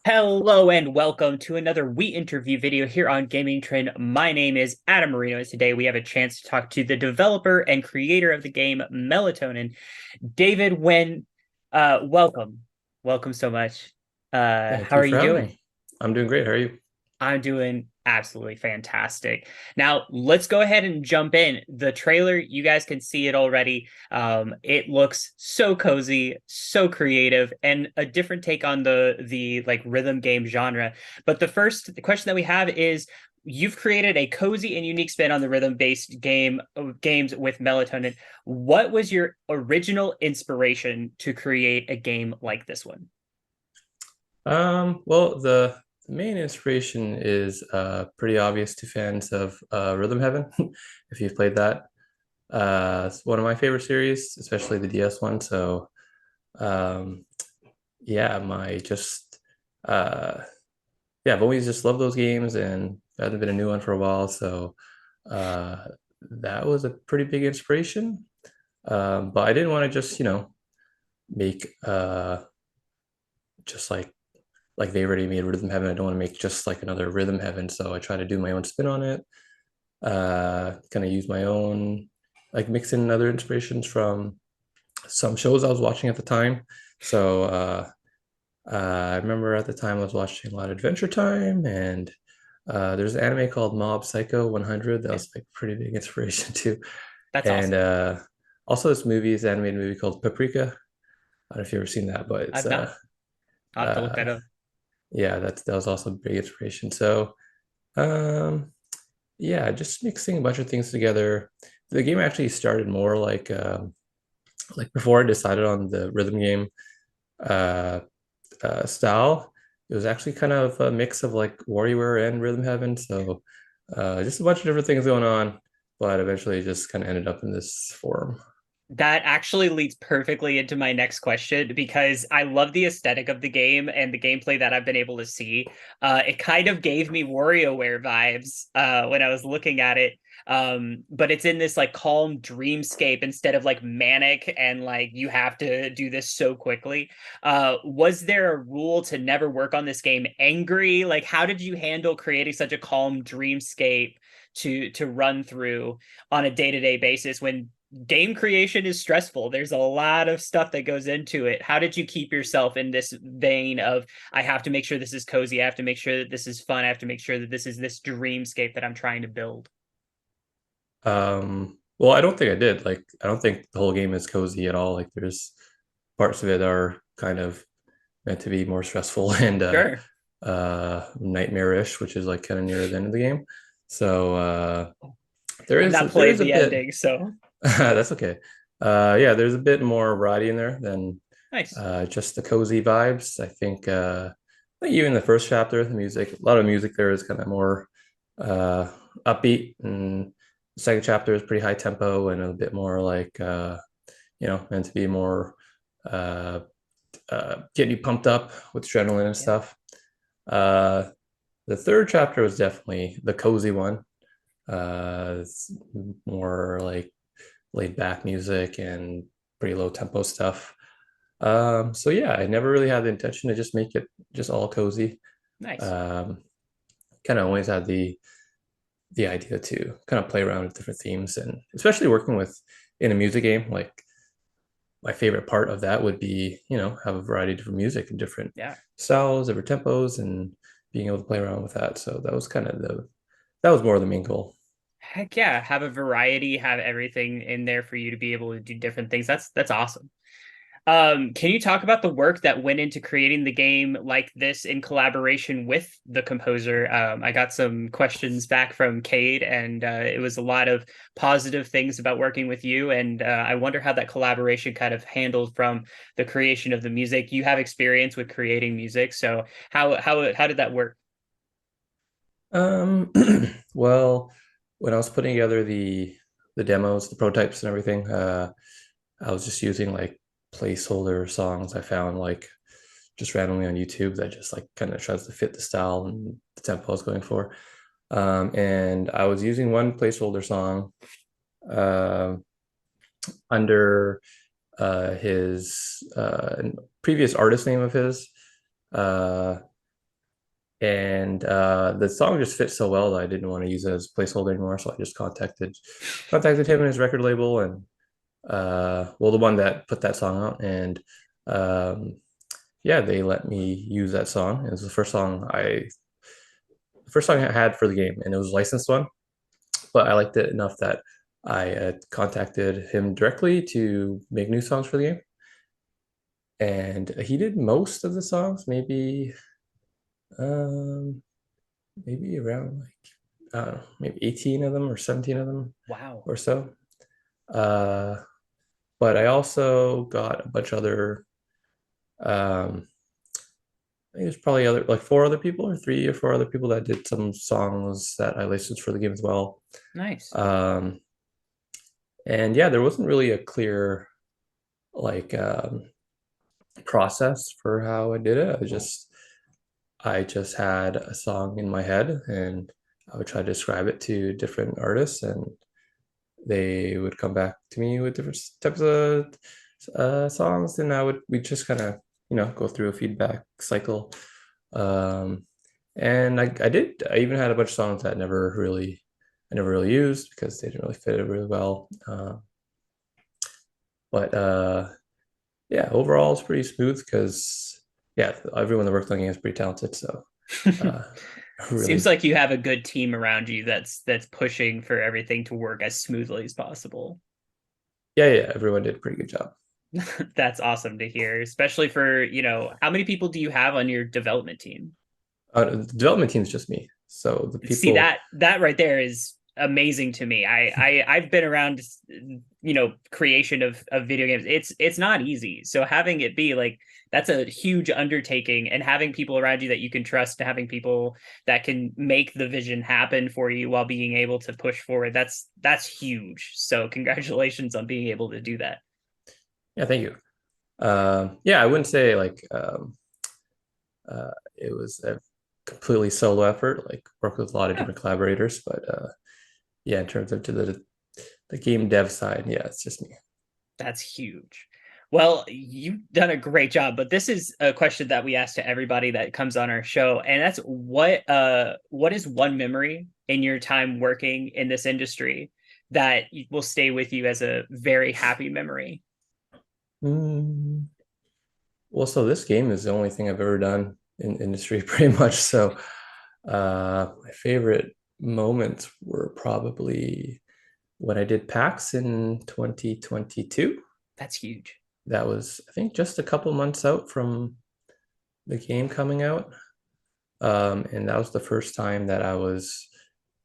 Hello and welcome to another We Interview video here on Gamingtrend. My name is Adam Marino, and today we have a chance to talk to the developer and creator of the game Melatonin, David Huynh. Welcome. Welcome so much. Thank How you are for you having doing? me. I'm doing great. How are you? I'm doing absolutely fantastic. Now, let's go ahead and jump in. The trailer, you guys can see it already. It looks so cozy, so creative, and a different take on the like rhythm game genre. But the question that we have is you've created a cozy and unique spin on the rhythm-based games with Melatonin. What was your original inspiration to create a game like this one? Well, the main inspiration is pretty obvious to fans of Rhythm Heaven, if you've played that. It's one of my favorite series, especially the DS one. So, um, yeah, my just uh, yeah, I've always just loved those games, and there hasn't been a new one for a while. So, uh, that was a pretty big inspiration. But I didn't want to just make just like they already made Rhythm Heaven. I don't want to make just like another Rhythm Heaven, so I try to do my own spin on it. Kind of use my own, like mix in other inspirations from some shows I was watching at the time. So I remember at the time I was watching a lot of Adventure Time, and there's an anime called Mob Psycho 100 that Okay, was like pretty big inspiration too. that's And awesome. also this movie is an animated movie called Paprika. I don't know if you've ever seen that, but it's I've not. I'll have to look that uh up. yeah, that was also a big inspiration. So um yeah, just mixing a bunch of things together. The game actually started more like before I decided on the rhythm game uh style. It was actually kind of a mix of like WarioWare and Rhythm Heaven. So just a bunch of different things going on, but eventually it just kind of ended up in this form. That actually leads perfectly into my next question because I love the aesthetic of the game and the gameplay that I've been able to see. It kind of gave me WarioWare vibes when I was looking at it. But it's in this like calm dreamscape instead of like manic and like you have to do this so quickly. Was there a rule to never work on this game angry? Like, how did you handle creating such a calm dreamscape to run through on a day-to-day basis when game creation is stressful? There's a lot of stuff that goes into it. How did you keep yourself in this vein of I have to make sure this is cozy, I have to make sure that this is fun, I have to make sure that this is this dreamscape that I'm trying to build? Well, I don't think I did. Like, I don't think the whole game is cozy at all. Like, there's parts of it are kind of meant to be more stressful and Sure. nightmarish, which is like kind of near the end of the game. So there I've is not there is played a the bit. ending, so That's okay. Yeah, there's a bit more variety in there than nice. just the cozy vibes. I think even the first chapter, the music, a lot of music there is kind of more uh, upbeat, and the second chapter is pretty high tempo and a bit more like meant to be more uh, getting you pumped up with adrenaline and Yeah. stuff. Uh, the third chapter was definitely the cozy one. It's more like laid back music and pretty low tempo stuff. So yeah, I never really had the intention to just make it just all cozy. Nice. Um, Kind of always had the idea to kind of play around with different themes, and especially working with in a music game, like my favorite part of that would be, have a variety of different music and different Yeah. styles, different tempos, and being able to play around with that. So that was more of the main goal. Heck yeah, have a variety, have everything in there for you to be able to do different things. That's awesome. Can you talk about the work that went into creating the game like this in collaboration with the composer? I got some questions back from Cade, and it was a lot of positive things about working with you. And I wonder how that collaboration kind of handled from the creation of the music. You have experience with creating music, so how did that work? Um, well, when I was putting together the demos, the prototypes and everything, I was just using like placeholder songs I found like just randomly on YouTube that just like kind of tries to fit the style and the tempo I was going for. And I was using one placeholder song uh, under his previous artist name of his. Uh, and the song just fit so well that I didn't want to use it as a placeholder anymore. So I just contacted him and his record label, and well, the one that put that song out, and um, yeah, they let me use that song. It was the first song I had for the game, and it was a licensed one, but I liked it enough that I contacted him directly to make new songs for the game, and he did most of the songs, um, maybe around like I don't know, maybe 18 of them or 17 of them Wow. or so. Uh, but I also got a bunch of other um, I think there's probably other like four other people or three or four other people that did some songs that I licensed for the game as well. Nice. Um, and yeah, there wasn't really a clear like process for how I did it. I just had a song in my head and I would try to describe it to different artists and they would come back to me with different types of songs and we just kind of go through a feedback cycle. Um, and I even had a bunch of songs that I never really used because they didn't really fit it really well. But yeah, overall it's pretty smooth because yeah, everyone that worked on the game is pretty talented. So uh, Seems really, like you have a good team around you that's pushing for everything to work as smoothly as possible. yeah, everyone did a pretty good job. That's awesome to hear, especially for, how many people do you have on your development team? The development team is just me. So the See, people, that right there is amazing to me. I've been around, creation of video games. It's not easy. So having it be like that's a huge undertaking, and having people around you that you can trust, having people that can make the vision happen for you while being able to push forward. That's huge. So congratulations on being able to do that. yeah, thank you. Yeah, I wouldn't say like it was a completely solo effort, like work with a lot of Yeah. different collaborators, but yeah, in terms of to the game dev side, yeah, it's just me. That's huge. Well, you've done a great job, but this is a question that we ask to everybody that comes on our show, and that's what is one memory in your time working in this industry that will stay with you as a very happy memory? Mm. Well, so this game is the only thing I've ever done in industry pretty much. So my favorite moments were probably when I did PAX in 2022. That's huge. That was, I think, just a couple months out from the game coming out. And that was the first time that I was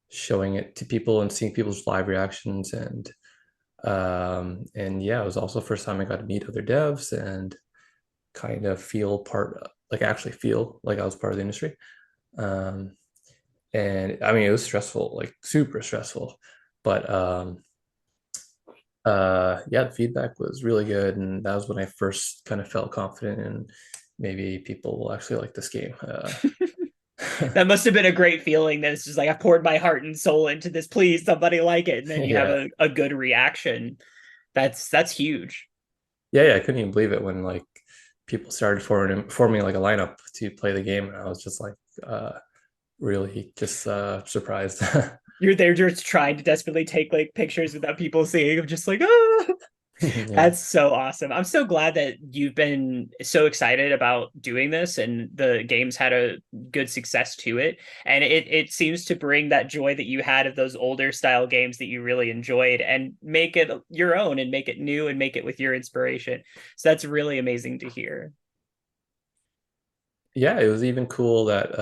showing it to people and seeing people's live reactions and yeah, it was also the first time I got to meet other devs and kind of like actually feel like I was part of the industry. Um, and I mean, it was stressful, like super stressful, but yeah, the feedback was really good, and that was when I first kind of felt confident and maybe people will actually like this game. That must have been a great feeling that it's just like I poured my heart and soul into this. Please, somebody like it, and then you have Yeah, a good reaction. That's huge. yeah, I couldn't even believe it when like people started forming like a lineup to play the game, and I was just like really just surprised. You're there just trying to desperately take like pictures without people seeing. I'm just like, ah. Yeah. That's so awesome. I'm so glad that you've been so excited about doing this and the game's had a good success to it. And it seems to bring that joy that you had of those older style games that you really enjoyed and make it your own and make it new and make it with your inspiration. So that's really amazing to hear. Yeah, it was even cool that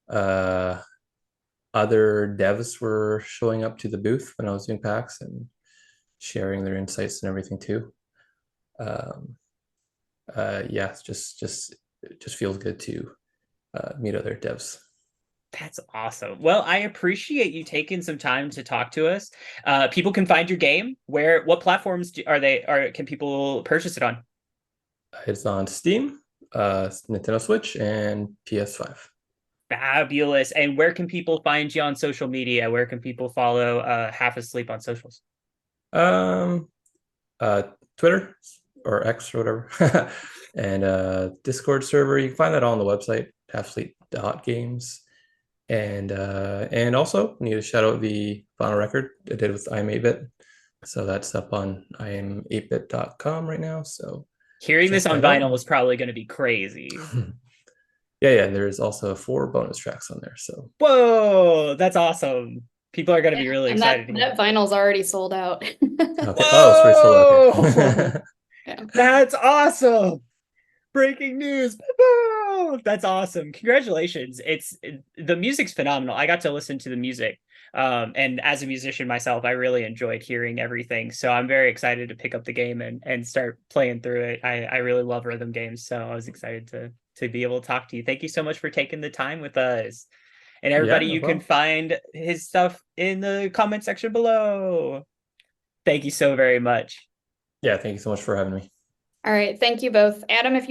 uh other devs were showing up to the booth when I was doing PAX and sharing their insights and everything too. Um, yeah, it just feels good to meet other devs. That's awesome. Well, I appreciate you taking some time to talk to us. People can find your game. What platforms can people purchase it on? It's on Steam, Nintendo Switch, and PS5. Fabulous. And where can people find you on social media? Where can people follow Half Asleep on socials? Um, uh, Twitter or X or whatever, and Discord server. You can find that all on the website, Games. And also need to shout out the vinyl record I did with iam8bit. So that's up on iam8bit.com right now. So Hearing this check on that out. vinyl is probably going to be crazy. Yeah, there's also 4 bonus tracks on there. So Whoa, that's awesome. People are going to Yeah, be really and that excited to hear. that vinyl's already sold out. okay. Oh, it's pretty sold. Whoa, Okay. Yeah. that's awesome. Breaking news. That's awesome. Congratulations. The music's phenomenal. I got to listen to the music. And as a musician myself, I really enjoyed hearing everything. So I'm very excited to pick up the game and start playing through it. I really love rhythm games, so I was excited to be able to talk to you. Thank you so much for taking the time with us. And Yeah, everybody, no you can problem. find his stuff in the comment section below. Thank you so very much. Yeah, thank you so much for having me. All right. Thank you both. Adam, if you